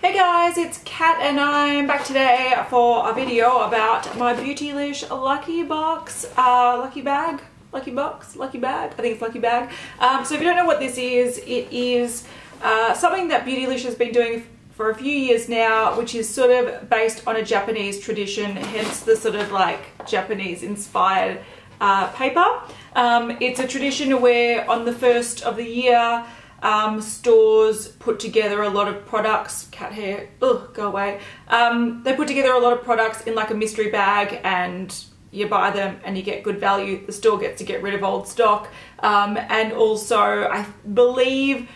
Hey guys, it's Kat and I'm back today for a video about my Beautylish Lucky Box, Lucky Bag, Lucky Box, Lucky Bag, I think it's Lucky Bag. So if you don't know what this is, it is something that Beautylish has been doing for a few years now, which is sort of based on a Japanese tradition, hence the sort of like Japanese inspired paper. It's a tradition where on the first of the year, stores put together a lot of products, cat hair, ugh, go away. They put together a lot of products in like a mystery bag and you buy them and you get good value. The store gets to get rid of old stock. And also I believe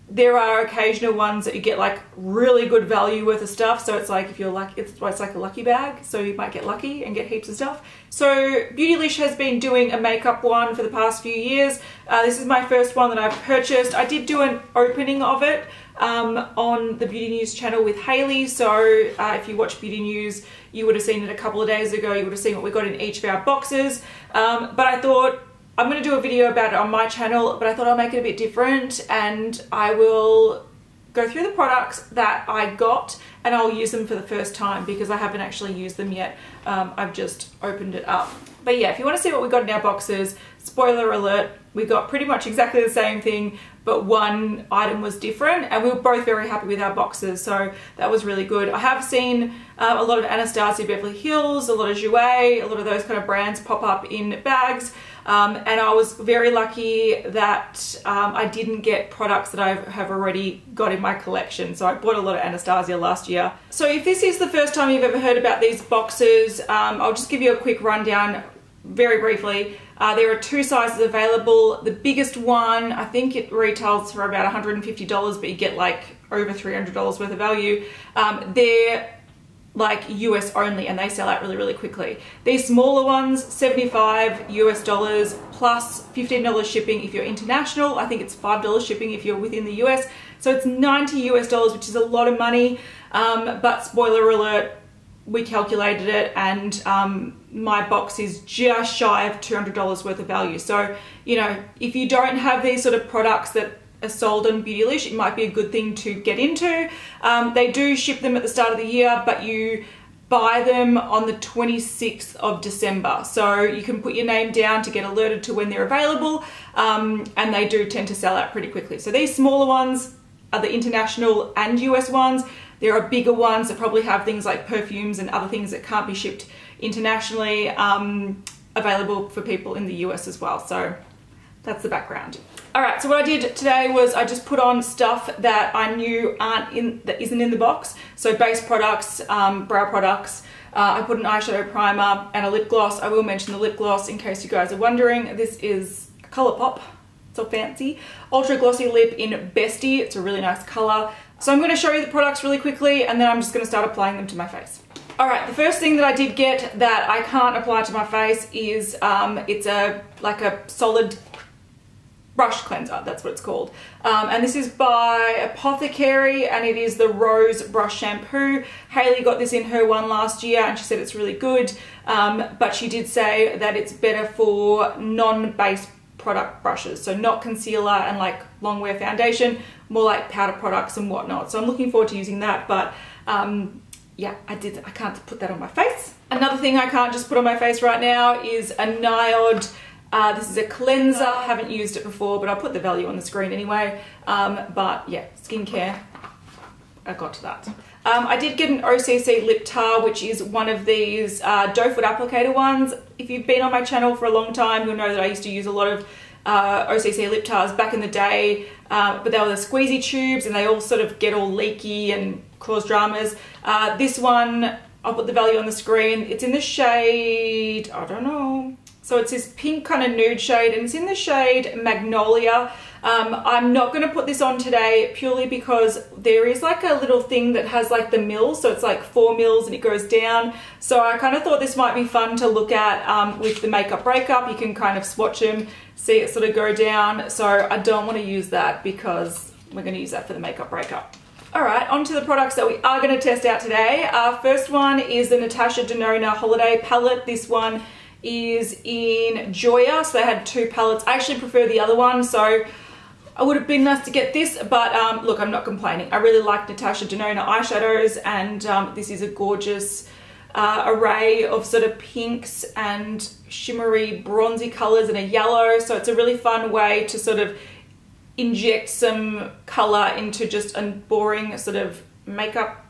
there are occasional ones that you get like really good value worth of stuff. So it's like if you're lucky, it's like a lucky bag. So you might get lucky and get heaps of stuff. So Beautylish has been doing a makeup one for the past few years. This is my first one that I've purchased. I did do an opening of it on the Beauty News channel with Hayley. So if you watch Beauty News, you would have seen it a couple of days ago. You would have seen what we got in each of our boxes. But I thought, I'm going to do a video about it on my channel, but I thought I'll make it a bit different and I will go through the products that I got and I'll use them for the first time because I haven't actually used them yet. I've just opened it up. But yeah, if you want to see what we got in our boxes, spoiler alert, we got pretty much exactly the same thing, but one item was different and we were both very happy with our boxes, so that was really good. I have seen a lot of Anastasia, Beverly Hills, a lot of Jouer, a lot of those kind of brands pop up in bags. And I was very lucky that I didn't get products that I have already got in my collection. So I bought a lot of Anastasia last year. So if this is the first time you've ever heard about these boxes, I'll just give you a quick rundown very briefly. There are two sizes available. The biggest one, I think it retails for about $150, but you get like over $300 worth of value. They're like US only and they sell out really, really quickly. These smaller ones, $75 US plus $15 shipping if you're international. I think it's $5 shipping if you're within the US. So it's $90 US, which is a lot of money. But spoiler alert, we calculated it and my box is just shy of $200 worth of value. So, you know, if you don't have these sort of products that are sold on Beautylish, it might be a good thing to get into. They do ship them at the start of the year, but you buy them on the 26th of December. So you can put your name down to get alerted to when they're available, and they do tend to sell out pretty quickly. So these smaller ones are the international and US ones. There are bigger ones that probably have things like perfumes and other things that can't be shipped internationally, available for people in the US as well. So that's the background. All right, so what I did today was I just put on stuff that I knew that isn't in the box. So base products, brow products. I put an eyeshadow primer and a lip gloss. I will mention the lip gloss in case you guys are wondering. This is a Colourpop, so fancy. Ultra Glossy Lip in Bestie. It's a really nice color. So I'm gonna show you the products really quickly and then I'm just gonna start applying them to my face. All right, the first thing that I did get that I can't apply to my face is it's like a solid brush cleanser, that's what it's called. And this is by Apothecary and it is the Rose Brush Shampoo. Hayley got this in her one last year and she said it's really good, but she did say that it's better for non-base product brushes, so not concealer and like long wear foundation, more like powder products and whatnot. So I'm looking forward to using that, but yeah, I can't put that on my face. Another thing I can't just put on my face right now is a NIOD. This is a cleanser. I haven't used it before, but I'll put the value on the screen anyway. But yeah, skincare, I got to that. I did get an OCC Lip Tar, which is one of these doe foot applicator ones. If you've been on my channel for a long time, you'll know that I used to use a lot of OCC Lip Tars back in the day, but they were the squeezy tubes and they all sort of get all leaky and cause dramas. This one, I'll put the value on the screen. It's in the shade, I don't know. So it's this pink kind of nude shade and it's in the shade Magnolia. I'm not going to put this on today purely because there is like a little thing that has like the mils, so it's like 4 mils and it goes down. So I kind of thought this might be fun to look at with the makeup breakup. You can kind of swatch them, see it sort of go down. So I don't want to use that because we're going to use that for the makeup breakup. All right, on to the products that we are going to test out today. First one is the Natasha Denona Holiday Palette. This one is in Joya, so they had two palettes. I actually prefer the other one, so I would have been nice to get this, but look, I'm not complaining. I really like Natasha Denona eyeshadows, and this is a gorgeous array of sort of pinks and shimmery bronzy colors and a yellow. So it's a really fun way to sort of inject some color into just a boring sort of makeup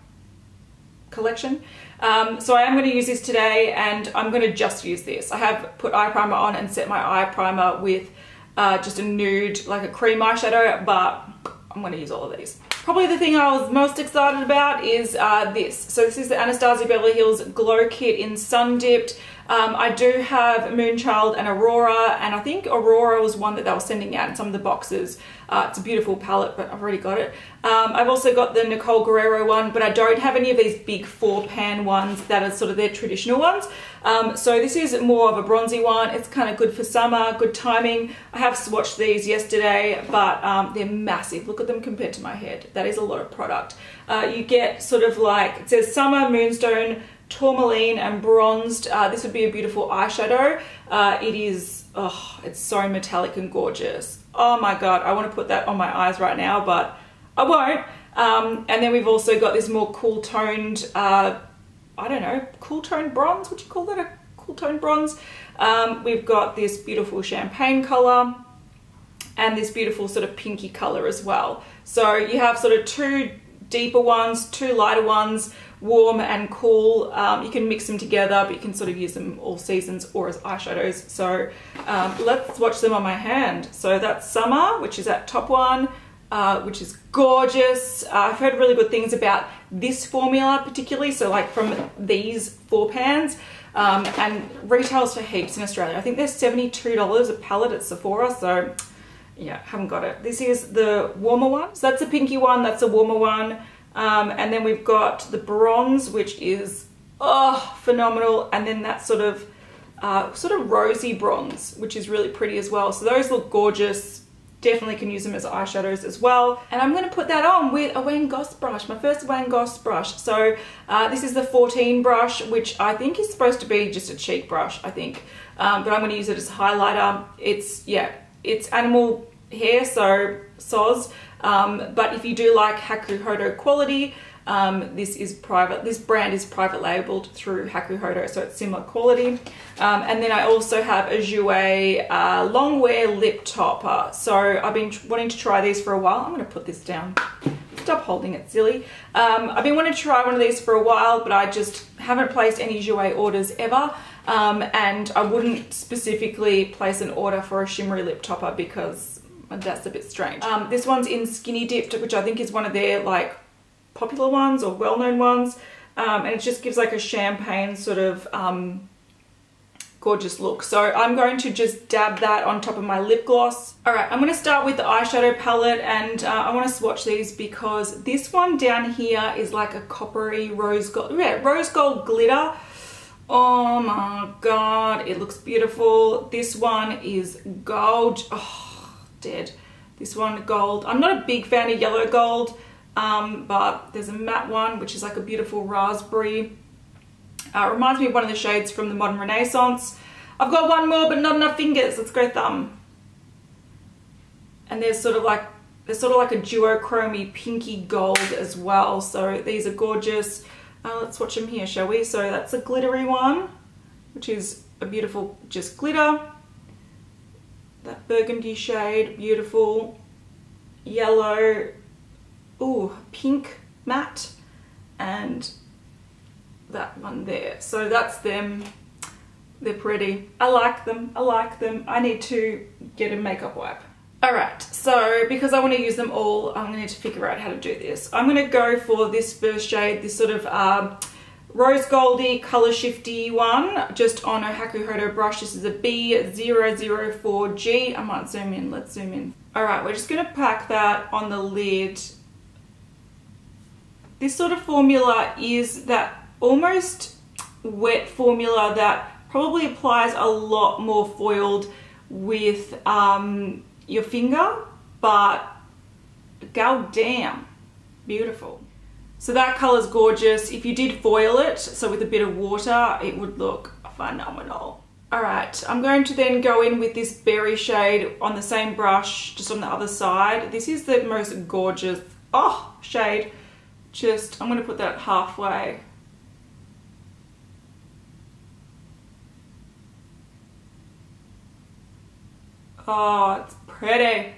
collection. So I am going to use this today, and I'm going to just use this. I have put eye primer on and set my eye primer with just a nude, like a cream eyeshadow, but I'm going to use all of these. Probably the thing I was most excited about is this. So this is the Anastasia Beverly Hills Glow Kit in Sun Dipped. I do have Moonchild and Aurora, and I think Aurora was one that they were sending out in some of the boxes. It's a beautiful palette, but I've already got it. I've also got the Nicole Guerrero one, but I don't have any of these big 4-pan ones that are sort of their traditional ones. So this is more of a bronzy one. It's kind of good for summer, good timing. I have swatched these yesterday, but they're massive. Look at them compared to my head. That is a lot of product. You get sort of like, it says Summer, Moonstone, Tourmaline and Bronzed. This would be a beautiful eyeshadow. It is, oh, it's so metallic and gorgeous. Oh my god, I want to put that on my eyes right now, but I won't. And then we've also got this more cool toned, I don't know, cool toned bronze. Would you call that a cool toned bronze? We've got this beautiful champagne color and this beautiful sort of pinky color as well. So you have sort of 2 deeper ones, 2 lighter ones, warm and cool. You can mix them together, but you can sort of use them all seasons or as eyeshadows. So let's swatch them on my hand. So that's Summer, which is that top one, which is gorgeous. I've heard really good things about this formula particularly, so like from these 4 pans, and retails for heaps in Australia. I think they're $72 a palette at Sephora, so yeah, haven't got it. This is the warmer one. So that's a pinky one, that's a warmer one. And then we've got the bronze, which is, oh, phenomenal. And then that sort of rosy bronze, which is really pretty as well. So those look gorgeous. Definitely can use them as eyeshadows as well. And I'm going to put that on with a Wayne Goss brush, my first Wayne Goss brush. So this is the 14 brush, which I think is supposed to be just a cheek brush, I think. But I'm going to use it as a highlighter. It's, yeah, it's animal hair, so soz. But if you do like Hakuhodo quality, this brand is private labeled through Hakuhodo, so it's similar quality. And then I also have a Jouer Longwear Lip Topper. So I've been wanting to try these for a while. I'm going to put this down. Stop holding it, silly. I've been wanting to try one of these for a while, but I just haven't placed any Jouer orders ever. And I wouldn't specifically place an order for a shimmery lip topper because that's a bit strange. This one's in Skinny Dipped, which I think is one of their like popular ones or well-known ones. And it just gives like a champagne sort of gorgeous look. So I'm going to just dab that on top of my lip gloss. All right, I'm going to start with the eyeshadow palette, and I want to swatch these because this one down here is like a coppery rose gold, yeah, rose gold glitter. Oh my god, it looks beautiful. This one is gold. Oh, dead. This one gold. I'm not a big fan of yellow gold, but there's a matte one which is like a beautiful raspberry. Reminds me of one of the shades from the Modern Renaissance. I've got one more but not enough fingers. Let's go thumb. And there's sort of like a duochromy pinky gold as well. So these are gorgeous. Let's swatch them here, shall we? So that's a glittery one, which is a beautiful just glitter. That burgundy shade, beautiful. Yellow, ooh, pink matte, and that one there. So that's them. They're pretty. I like them. I like them. I need to get a makeup wipe. Alright, so because I want to use them all, I'm going to need to figure out how to do this. I'm going to go for this first shade, this sort of rose goldy, colour shifty one, just on a Hakuhodo brush. This is a B004G. I might zoom in. Let's zoom in. Alright, we're just going to pack that on the lid. This sort of formula is that almost wet formula that probably applies a lot more foiled with your finger, but god damn, beautiful. So that colour's gorgeous. If you did foil it, so with a bit of water, it would look phenomenal. Alright, I'm going to then go in with this berry shade on the same brush, just on the other side. This is the most gorgeous, shade. I'm going to put that halfway. Oh, it's pretty.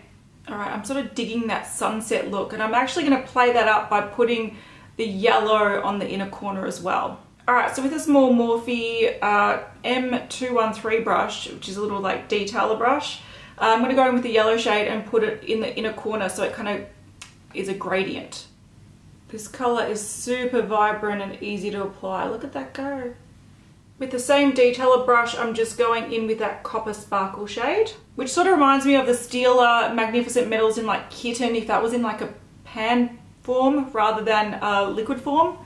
Alright, I'm sort of digging that sunset look, and I'm actually going to play that up by putting the yellow on the inner corner as well. Alright, so with a small Morphe M213 brush, which is a little like detailer brush, I'm going to go in with the yellow shade and put it in the inner corner so it kind of is a gradient. This colour is super vibrant and easy to apply. Look at that go. With the same detailer brush, I'm just going in with that copper sparkle shade, which sort of reminds me of the Stila Magnificent Metals in like Kitten, if that was in like a pan form rather than a liquid form.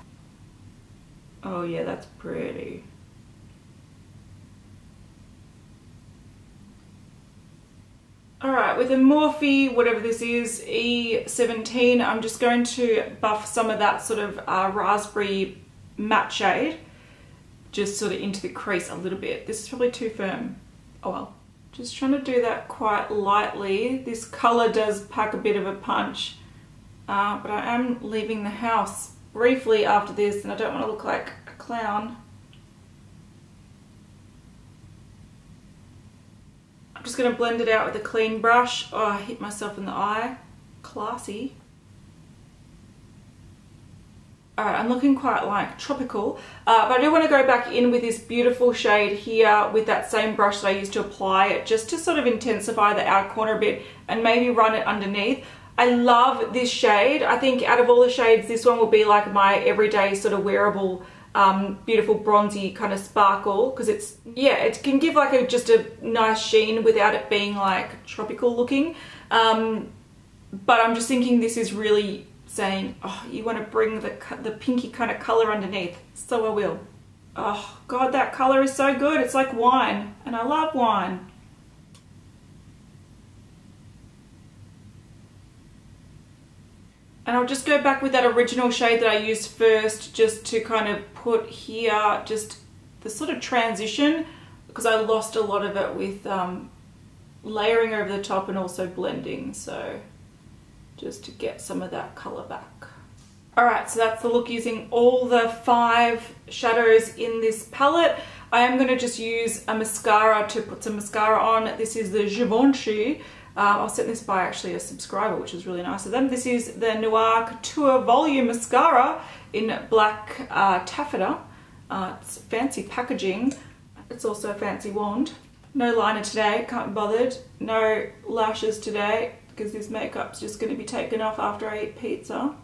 Oh yeah, that's pretty. Alright, with a Morphe, whatever this is, E17, I'm just going to buff some of that sort of raspberry matte shade just sort of into the crease a little bit. This is probably too firm. Oh well. Just trying to do that quite lightly. This colour does pack a bit of a punch, but I am leaving the house briefly after this and I don't want to look like a clown. I'm just going to blend it out with a clean brush. Oh, I hit myself in the eye. Classy. Alright, I'm looking quite like tropical, but I do want to go back in with this beautiful shade here with that same brush that I used to apply it, just to sort of intensify the outer corner a bit and maybe run it underneath. I love this shade. I think out of all the shades, this one will be like my everyday sort of wearable, beautiful bronzy kind of sparkle, because it's, yeah, it can give like just a nice sheen without it being like tropical looking. But I'm just thinking this is really saying, oh, you want to bring the pinky kind of colour underneath. So I will. Oh God, that colour is so good. It's like wine, and I love wine. And I'll just go back with that original shade that I used first, just to kind of put here, just the sort of transition, because I lost a lot of it with layering over the top and also blending, so just to get some of that colour back. Alright, so that's the look using all the 5 shadows in this palette. I am going to just use a mascara to put some mascara on. This is the Givenchy. I was sent this by actually a subscriber, which is really nice of them. This is the Noir Couture Volume Mascara in black taffeta. It's fancy packaging. It's also a fancy wand. No liner today, can't be bothered. No lashes today, because this makeup's just going to be taken off after I eat pizza.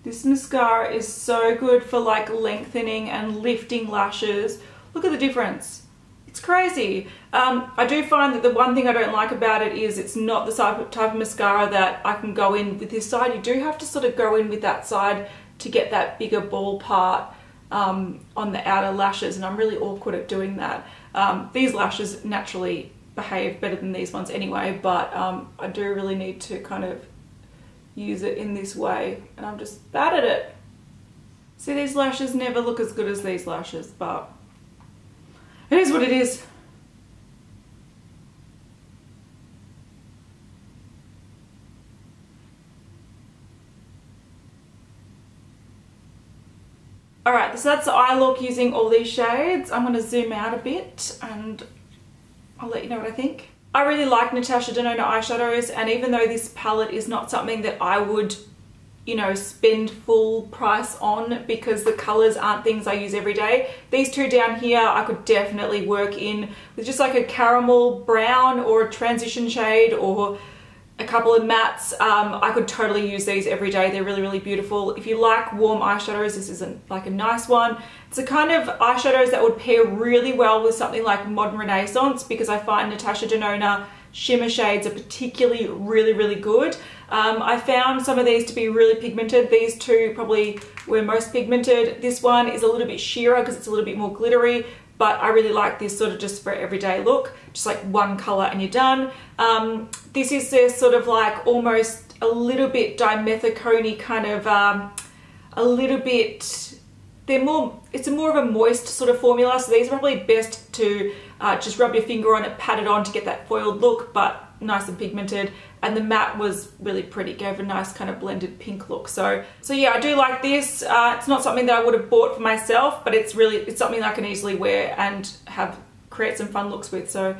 This mascara is so good for like lengthening and lifting lashes. Look at the difference. It's crazy. I do find that the one thing I don't like about it is it's not the type of mascara that I can go in with this side. You do have to sort of go in with that side to get that bigger ball part on the outer lashes, and I'm really awkward at doing that. These lashes naturally behave better than these ones anyway, but I do really need to kind of use it in this way, and I'm just bad at it. See, these lashes never look as good as these lashes, but it is what it is. Alright, so that's the eye look using all these shades. I'm going to zoom out a bit and I'll let you know what I think. I really like Natasha Denona eyeshadows, and even though this palette is not something that I would, you know, spend full price on because the colours aren't things I use every day, these two down here I could definitely work in with just like a caramel brown or a transition shade or a couple of mattes. I could totally use these every day. They're really, really beautiful. If you like warm eyeshadows, this is like a nice one. It's a kind of eyeshadows that would pair really well with something like Modern Renaissance, because I find Natasha Denona shimmer shades are particularly really, really good. I found some of these to be really pigmented. These two probably were most pigmented. This one is a little bit sheerer because it's a little bit more glittery, but I really like this sort of just for everyday look, just like one color and you're done. This is this sort of like almost a little bit dimethicone kind of a little bit, it's more of a moist sort of formula, so these are probably best to just rub your finger on it, pat it on to get that foiled look, but nice and pigmented. And the matte was really pretty, gave a nice kind of blended pink look. So yeah, I do like this. It's not something that I would have bought for myself, but it's something that I can easily wear and create some fun looks with. So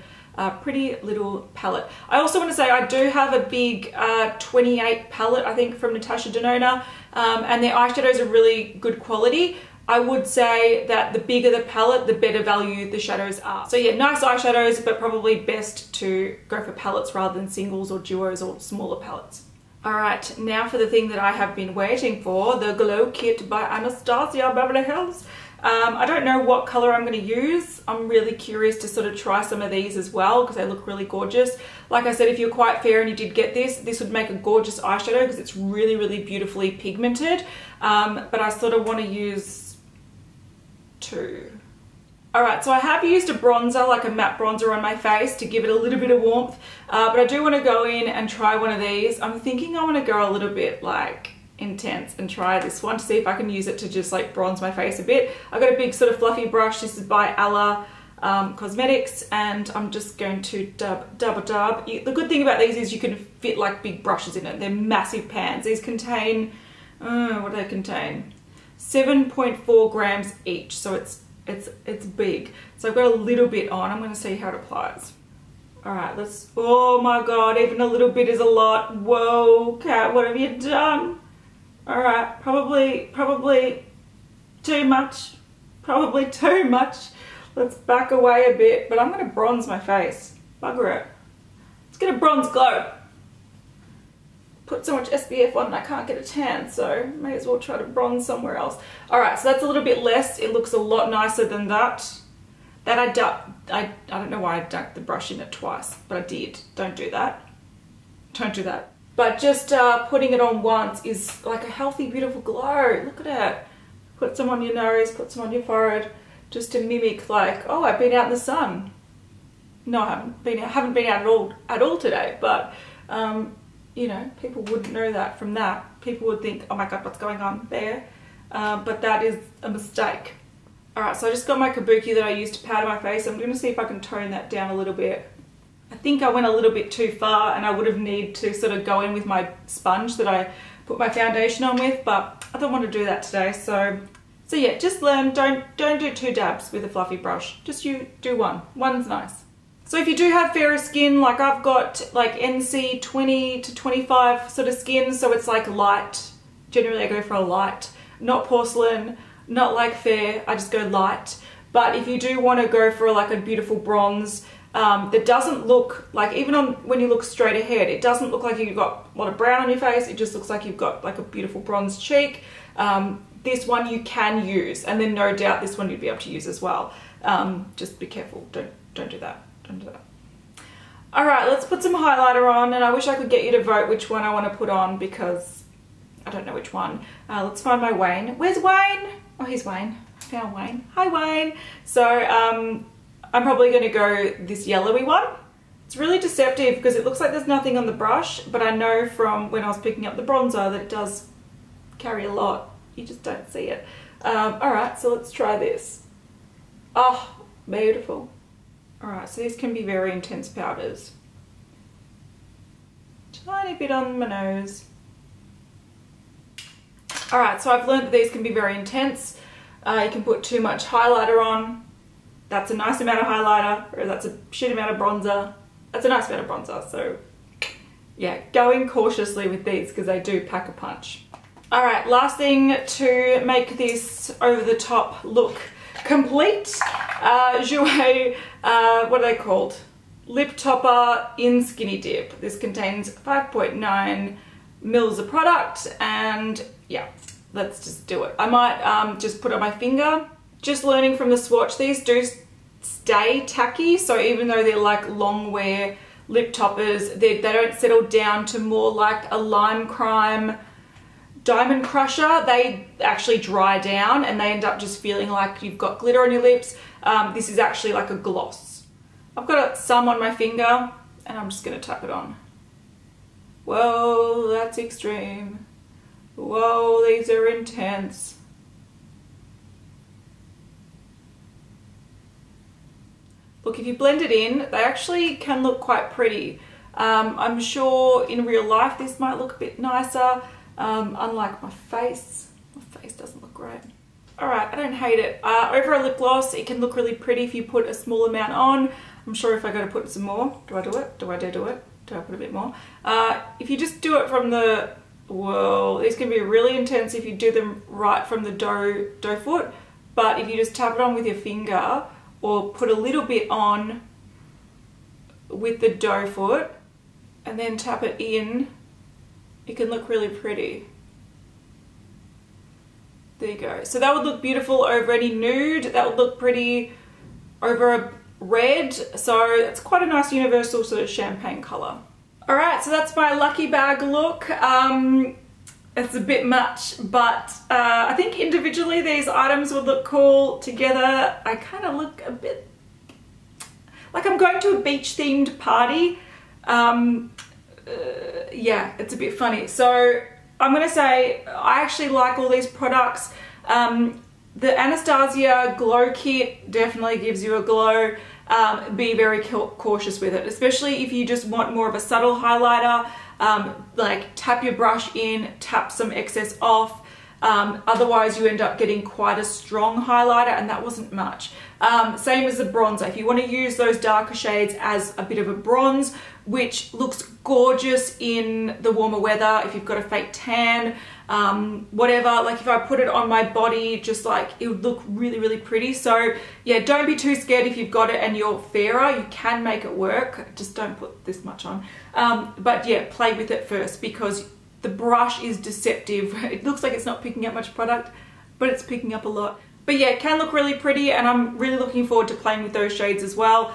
pretty little palette. I also want to say I do have a big 28 palette, I think, from Natasha Denona, and their eyeshadows are really good quality. I would say that the bigger the palette, the better value the shadows are. So yeah, nice eyeshadows, but probably best to go for palettes rather than singles or duos or smaller palettes. All right, now for the thing that I have been waiting for, the Glow Kit by Anastasia, Beverly Hills. I don't know what color I'm going to use. I'm really curious to sort of try some of these as well because they look really gorgeous. Like I said, if you're quite fair and you did get this would make a gorgeous eyeshadow because it's really, really beautifully pigmented. But I sort of want to use two. Alright, so I have used a bronzer, like a matte bronzer on my face to give it a little bit of warmth, but I do want to go in and try one of these. I'm thinking I want to go a little bit like intense and try this one to see if I can use it to just like bronze my face a bit. I've got a big sort of fluffy brush. This is by Alla Cosmetics, and I'm just going to dab. The good thing about these is you can fit like big brushes in it. They're massive pans. These contain, what do they contain? 7.4 grams each, so it's big. So I've got a little bit on. I'm going to see how it applies. All right, oh my God, even a little bit is a lot. Whoa, Kat, what have you done? All right, probably too much. Probably too much. Let's back away a bit, but I'm going to bronze my face. Bugger it. Let's get a bronze glow. Put so much SPF on and I can't get a tan, so may as well try to bronze somewhere else. Alright, so that's a little bit less. It looks a lot nicer than that. I don't know why I dunked the brush in it twice, but I did. Don't do that. Don't do that. But just putting it on once is like a healthy, beautiful glow. Look at it. Put some on your nose, put some on your forehead, just to mimic like, oh, I've been out in the sun. No, I haven't been out at all today, but you know, people wouldn't know that from that. People would think, oh my God, what's going on there? But that is a mistake. All right, so I just got my kabuki that I used to powder my face. I'm going to see if I can tone that down a little bit. I think I went a little bit too far and I would have needed to sort of go in with my sponge that I put my foundation on with, but I don't want to do that today. So yeah, just learn, don't do 2 dabs with a fluffy brush. Just you do one. One's nice. So if you do have fairer skin, like I've got like NC 20 to 25 sort of skin, so it's like light. Generally I go for a light, not porcelain, not like fair, I just go light. But if you do want to go for like a beautiful bronze that doesn't look like, even when you look straight ahead, it doesn't look like you've got a lot of brown on your face, it just looks like you've got like a beautiful bronze cheek. This one you can use, and then no doubt this one you'd be able to use as well. Just be careful, don't do that. Alright, let's put some highlighter on, and I wish I could get you to vote which one I want to put on because I don't know which one. Let's find my Wayne. Where's Wayne? Oh, here's Wayne. I found Wayne. Hi, Wayne. So I'm probably going to go this yellowy one. It's really deceptive because it looks like there's nothing on the brush, but I know from when I was picking up the bronzer that it does carry a lot. You just don't see it. Alright, so let's try this. Oh, beautiful. Alright, so these can be very intense powders. Tiny bit on my nose. Alright, so I've learned that these can be very intense. You can put too much highlighter on. That's a nice amount of highlighter, or that's a shit amount of bronzer. That's a nice amount of bronzer, so yeah, going cautiously with these because they do pack a punch. Alright, last thing to make this over-the-top look complete. Jouer, what are they called? Lip Topper in Skinny Dip. This contains 5.9 mils of product, and yeah, let's just do it. I might just put it on my finger. Just learning from the swatch, these do stay tacky, so even though they're like long wear lip toppers, they don't settle down to more like a Lime Crime Diamond Crusher. They actually dry down and they end up just feeling like you've got glitter on your lips. This is actually like a gloss. I've got some on my finger and I'm just going to tap it on. Whoa, that's extreme. Whoa, these are intense. Look, if you blend it in, they actually can look quite pretty. I'm sure in real life this might look a bit nicer, unlike my face. My face doesn't look great. Alright, I don't hate it. Over a lip gloss, it can look really pretty if you put a small amount on. I'm sure if I go to put some more, do I do it? Do I dare do it? Do I put a bit more? If you just do it from the, whoa, these can be really intense if you do them right from the doe foot, but if you just tap it on with your finger, or put a little bit on with the doe foot and then tap it in, it can look really pretty. There you go. So that would look beautiful over any nude. That would look pretty over a red. So it's quite a nice universal sort of champagne color. All right, so that's my lucky bag look. It's a bit much, but I think individually these items would look cool. Together, I kind of look a bit like I'm going to a beach themed party. Yeah, it's a bit funny. So I'm gonna say I actually like all these products. The Anastasia Glow Kit definitely gives you a glow. Be very cautious with it, especially if you just want more of a subtle highlighter. Like tap your brush in, tap some excess off. Otherwise you end up getting quite a strong highlighter, and that wasn't much. Same as the bronzer. If you want to use those darker shades as a bit of a bronze, which looks gorgeous in the warmer weather, if you've got a fake tan, whatever, like if I put it on my body, just like it would look really, really pretty. So yeah, don't be too scared if you've got it and you're fairer. You can make it work. Just don't put this much on. But yeah, play with it first, because the brush is deceptive. It looks like it's not picking up much product, but it's picking up a lot. But yeah, it can look really pretty, and I'm really looking forward to playing with those shades as well.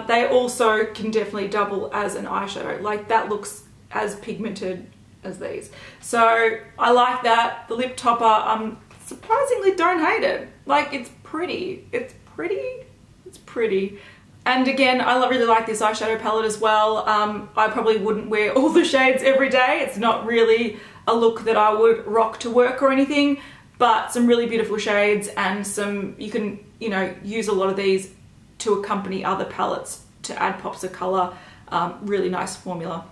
They also can definitely double as an eyeshadow. Like that looks as pigmented as these. So I like that. The lip topper, surprisingly don't hate it. Like it's pretty. It's pretty. It's pretty. And again, I really like this eyeshadow palette as well. I probably wouldn't wear all the shades every day. It's not really a look that I would rock to work or anything, but some really beautiful shades, and some, you can, you know, use a lot of these to accompany other palettes to add pops of color. Really nice formula.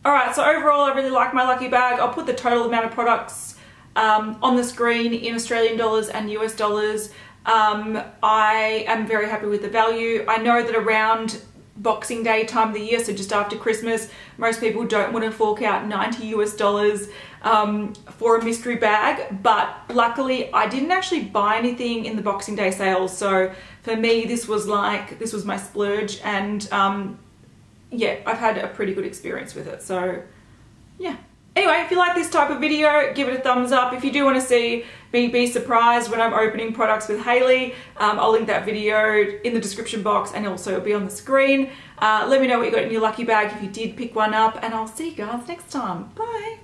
All right, so overall, I really like my lucky bag. I'll put the total amount of products on the screen in Australian dollars and US dollars. I am very happy with the value. I know that around Boxing Day time of the year, so just after Christmas, most people don't want to fork out $90 US for a mystery bag, but luckily I didn't actually buy anything in the Boxing Day sales, so for me this was my splurge, and yeah, I've had a pretty good experience with it, so yeah. Anyway, if you like this type of video, give it a thumbs up. If you do want to see me be surprised when I'm opening products with Hayley, I'll link that video in the description box, and also it'll be on the screen. Let me know what you got in your lucky bag if you did pick one up, and I'll see you guys next time. Bye!